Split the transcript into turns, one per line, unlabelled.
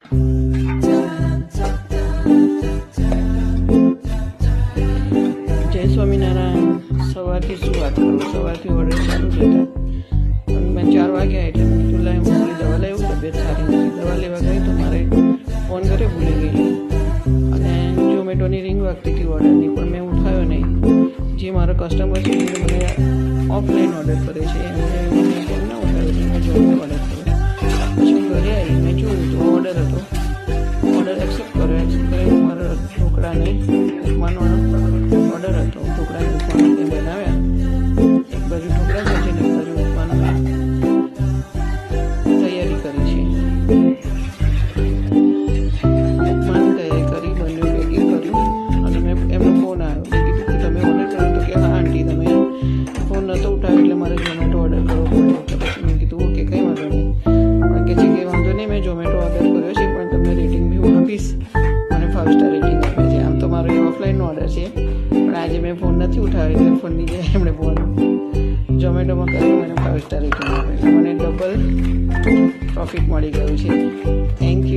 જય સ્વામિનારાયણ. સવારથી શું વાત કરું, સવારથી ઓર્ડર ચાલુ જ હતા પણ મેં 4 વાગ્યા એટલે મેં કીધું લાય હું થોડી દવા લેવું, તબિયત સારી નથી. દવા લેવા ગઈ તો મારે ફોન ઘરે ભૂલી ગઈ અને ઝોમેટોની રિંગ વાગતી હતી ઓર્ડરની, પણ મેં ઉઠાવ્યો નહીં. જે મારા કસ્ટમર છે એ મને ઓફલાઈન ઓર્ડર કરે છે એમને ફોન ના ઉઠાવ્યો એટલે મેં ઝોમેટો ઓર્ડર કર્યો. પછી હું ઘરે આવી, મેં જોયું તો ઓર્ડર હતો. ઓર્ડર એક્સેપ્ટ કર્યો. મારા ઢોકળાને ઉપમાનો ઓર્ડર હતો. ઢોકળાને ઉપમાનો એ બનાવ્યા. એક બાજુ ઢોકળા છે ને એક બાજુ ઉપમાનો તૈયારી કરી છે. ઉપમાની તૈયારી કરી, બંને પેકિંગ કર્યું અને મેં એમનો ફોન આવ્યો. મેં કીધું કે તમે ઓર્ડર કર્યો તો કે હા આંટી, તમે ફોન નહોતો ઉઠાવ્યો એટલે મારે ઝોમેટો ઓર્ડર કરવો પડ્યો. તો પછી મેં કીધું ઓકે કંઈ વાંધો નહીં. પણ કે છે કે વાંધો નહીં, મેં ઝોમેટો ઓર્ડર કર્યો છે પણ તમને રેટિંગ બી હું આપીશ. મને 5 સ્ટાર રેટિંગ આપે છે. આમ તો મારો એ ઓફલાઈનનો ઓર્ડર છે પણ આજે મેં ફોન નથી ઉઠાવ્યો એટલે ફોનની જે એમણે ફોન ઝોમેટોમાં કર્યું, મને 5 સ્ટાર રેટિંગ આપે એટલે મને ડબલ પ્રોફિટ મળી ગયું છે. Thank you.